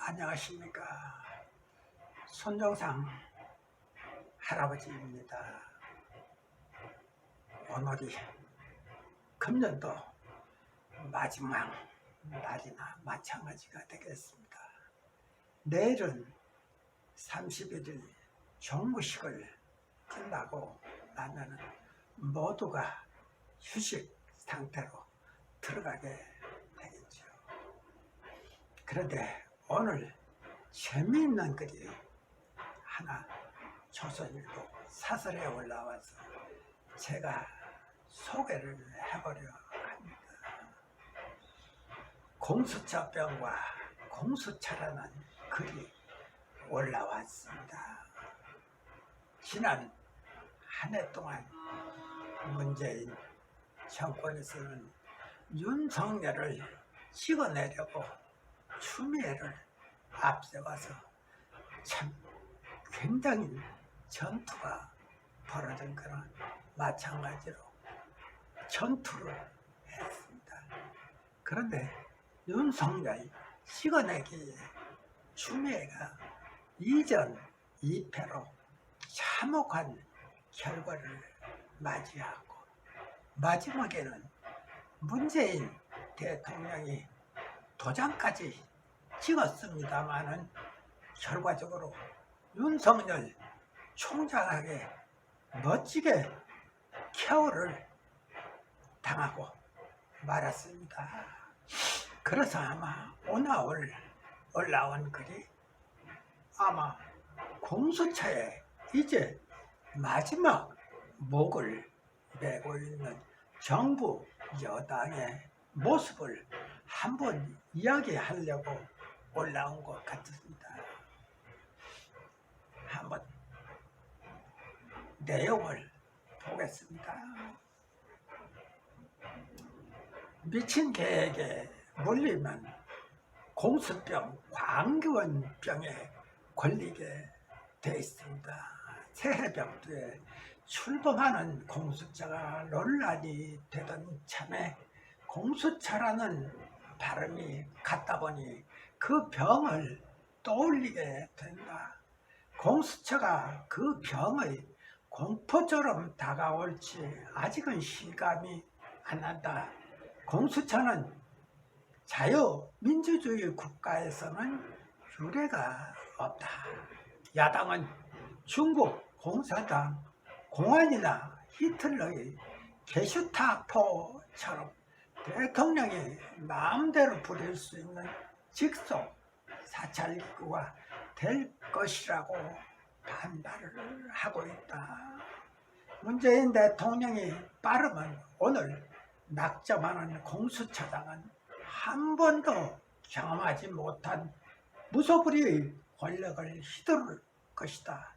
안녕하십니까. 손정상 할아버지입니다. 오늘이 금년도 마지막 날이나 마찬가지가 되겠습니다. 내일은 31일 종무식을 끝나고 나면은 모두가 휴식 상태로 들어가게 되겠죠. 그런데 오늘 재미있는 글이 하나 조선일보 사설에 올라와서 제가 소개를 해보려 합니다. 공수처병과 공수처라는 글이 올라왔습니다. 지난 한 해 동안 문재인 정권에서는 윤석열을 찍어내려고 추미애를 앞세워서 참 굉장히 전투가 벌어진 거나 마찬가지로 전투를 했습니다. 그런데 윤석열 찍어내기에 추미애가 2전 2패로 참혹한 결과를 맞이하고 마지막에는 문재인 대통령이 도장까지 찍었습니다마는 결과적으로 윤석열 총장에게 멋지게 케어를 당하고 말았습니다. 그래서 아마 오늘 올라온 글이 아마 공수처에 이제 마지막 목을 메고 있는 정부 여당의 모습을 한번 이야기하려고 올라온 것 같습니다. 한번 내용을 보겠습니다. 미친 개에게 물리면 공수병, 광견병에 걸리게 돼 있습니다. 새해병두에 출범하는 공수처가 논란이 되던 참에 공수처라는 발음이 같다 보니 그 병을 떠올리게 된다. 공수처가 그 병의 공포처럼 다가올지 아직은 실감이 안 난다. 공수처는 자유민주주의 국가에서는 유례가 없다. 야당은 중국 공산당, 공안이나 히틀러의 게슈타포처럼 대통령이 마음대로 부릴 수 있는 직속 사찰기구가 될 것이라고 반발을 하고 있다. 문재인 대통령이 빠르면 오늘 낙점하는 공수처장은 한 번도 경험하지 못한 무소불위의 권력을 휘두를 것이다.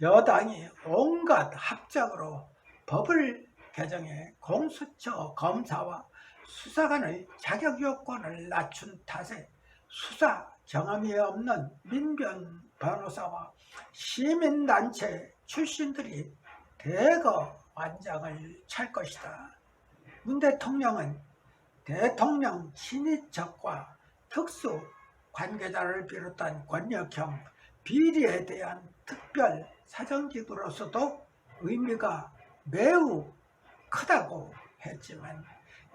여당이 온갖 합작으로 법을 개정해 공수처 검사와 수사관의 자격 요건을 낮춘 탓에 수사 경험이 없는 민변 변호사와 시민단체 출신들이 대거 완장을 찰 것이다. 문 대통령은 대통령 친인척과 특수 관계자를 비롯한 권력형 비리에 대한 특별 사정기구로서도 의미가 매우 크다고 했지만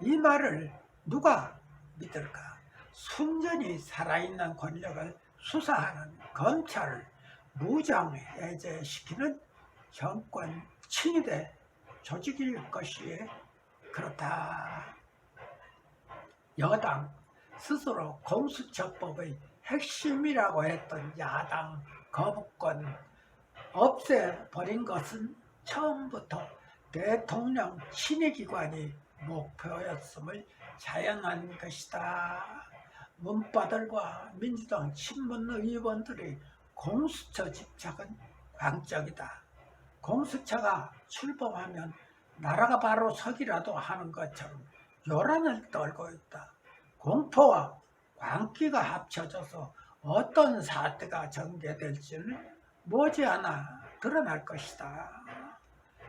이 말을 누가 믿을까? 순전히 살아있는 권력을 수사하는 검찰을 무장해제시키는 정권 친위대 조직일 것이에 그렇다. 여당 스스로 공수처법의 핵심이라고 했던 야당 거부권 없애버린 것은 처음부터 대통령 친위기관이 목표였음을 자연한 것이다. 문바들과 민주당 친문 의원들의 공수처 집착은 광적이다. 공수처가 출범하면 나라가 바로 서기라도 하는 것처럼 요란을 떨고 있다. 공포와 광기가 합쳐져서 어떤 사태가 전개될지는 머지않아 드러날 것이다.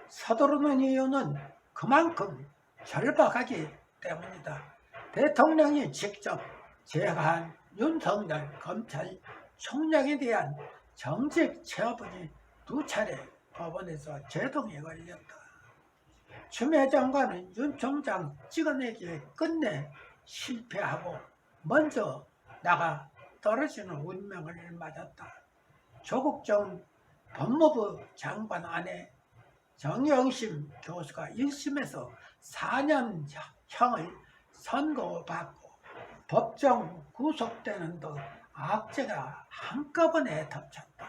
서두르는 이유는 그만큼 절박하기 때문이다. 대통령이 직접 제한 윤석열 검찰총장에 대한 정직 체포이 2차례 법원에서 제동이 걸렸다. 추미애 장관은 윤 총장 찍어내기에 끝내 실패하고 먼저 나가 떨어지는 운명을 맞았다. 조국 전 법무부 장관 아내 정영심 교수가 1심에서 4년형을 선고받고 법정 구속되는 등 악재가 한꺼번에 덮쳤다.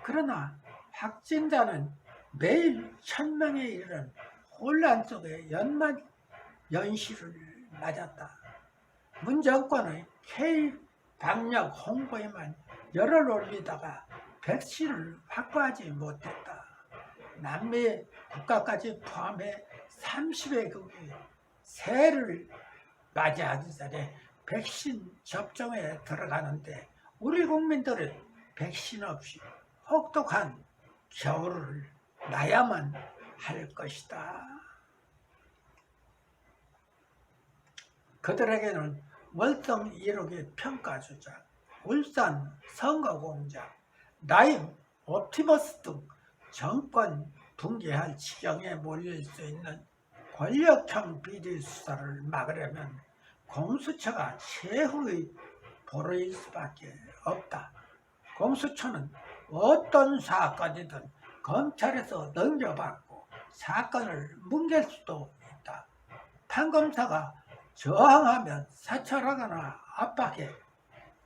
그러나 확진자는 매일 1000명에 이르는 혼란 속에 연시를 맞았다. 문 정권의 K-방역 홍보에만 열을 올리다가 백신을 확보하지 못했다. 남미 국가까지 포함해 30개국이 새해를 맞이하기 전에 백신 접종에 들어가는데 우리 국민들은 백신 없이 혹독한 겨울을 나야만 할 것이다. 그들에게는 월성 1호기 평가주자, 울산 선거공작, 라임, 옵티머스 등 정권 붕괴할 지경에 몰릴 수 있는 권력형 비리 수사를 막으려면 공수처가 최후의 보루일 수밖에 없다. 공수처는 어떤 사건이든 검찰에서 넘겨받고 사건을 뭉갤 수도 있다. 판검사가 저항하면 사찰하거나 압박해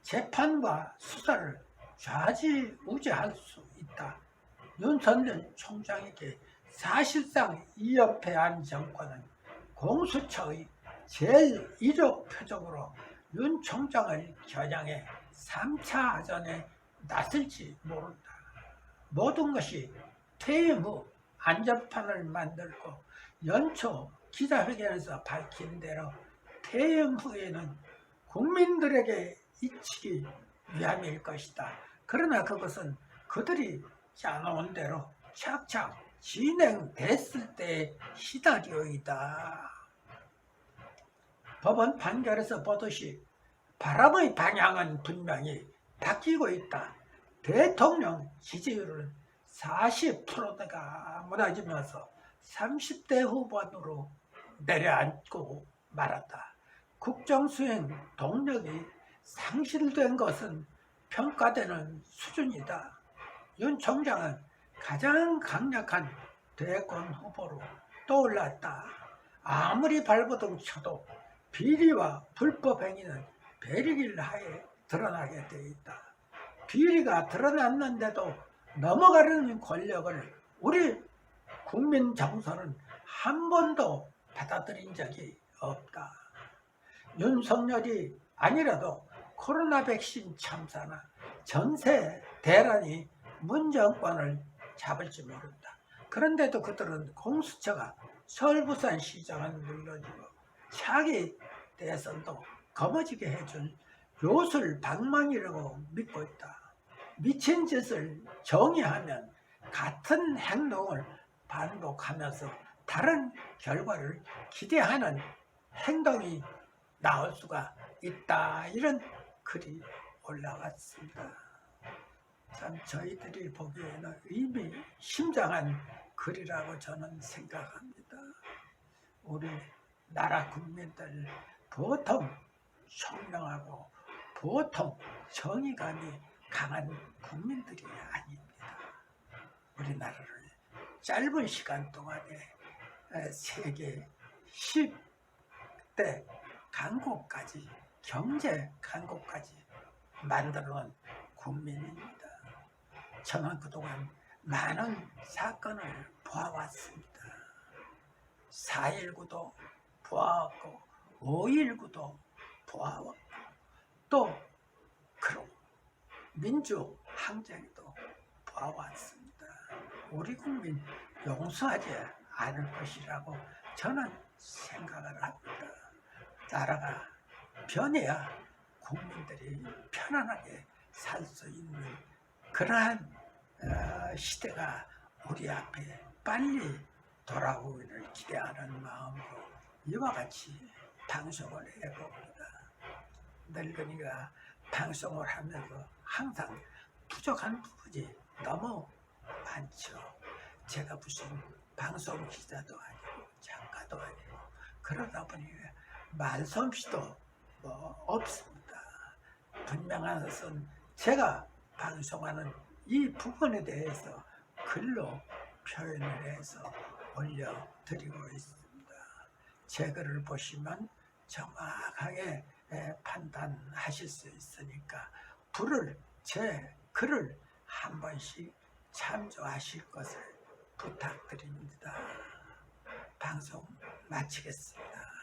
재판과 수사를 좌지우지할 수 있다. 윤석열 총장에게 사실상 이연패한 정권은 공수처의 제1호 표적으로 윤 총장을 겨냥해 3차 전에 나설지 모른다. 모든 것이 퇴임 후 안전판을 만들고 연초 기자회견에서 밝힌 대로 퇴임 후에는 국민들에게 잊히기 위함일 것이다. 그러나 그것은 그들이 짜놓은 대로 착착 진행됐을 때의 시나리오이다. 법원 판결에서 보듯이 바람의 방향은 분명히 바뀌고 있다. 대통령 지지율은 40%대가 무너지면서 30대 후반으로 내려앉고 말았다. 국정수행 동력이 상실된 것은 평가되는 수준이다. 윤 총장은 가장 강력한 대권 후보로 떠올랐다. 아무리 발버둥 쳐도 비리와 불법 행위는 배리길 하에 드러나게 돼 있다. 비리가 드러났는데도 넘어가려는 권력을 우리 국민 정서는 한 번도 받아들인 적이 없다. 윤석열이 아니라도 코로나 백신 참사나 전세 대란이 문 정권을 잡을지 모른다. 그런데도 그들은 공수처가 서울 부산 시장은 물론이고 차기 대선도 거머쥐게 해줄 요술 방망이라고 믿고 있다. 미친 짓을 정의하면 같은 행동을 반복하면서 다른 결과를 기대하는 행동이 나올 수가 있다. 이런 글이 올라왔습니다. 참 저희들이 보기에는 의미심장한 글이라고 저는 생각합니다. 우리 나라 국민들 보통 총명하고 보통 정의감이 강한 국민들이 아닙니다. 우리나라를 짧은 시간 동안에 세계 10대 강국까지 경제 강국까지 만들어놓은 국민입니다. 저는 그동안 많은 사건을 보아왔습니다. 4.19도 보아왔고 5.19도 보아왔고 또 그런 민주항쟁도 보아왔습니다. 우리 국민 용서하지 않을 것이라고 저는 생각을 합니다. 나라가 변해야 국민들이 편안하게 살 수 있는 그러한 시대가 우리 앞에 빨리 돌아오기를 기대하는 마음으로 이와 같이 방송을 해봅니다. 늙은이가 방송을 하면서 항상 부족한 부분이 너무 많죠. 제가 무슨 방송 기자도 아니고 작가도 아니고 그러다 보니 말솜씨도 없습니다. 분명한 것은 제가 방송하는 이 부분에 대해서 글로 표현을 해서 올려드리고 있습니다. 제 글을 보시면 정확하게 판단하실 수 있으니까 제 글을 한 번씩 참조하실 것을 부탁드립니다. 방송 마치겠습니다.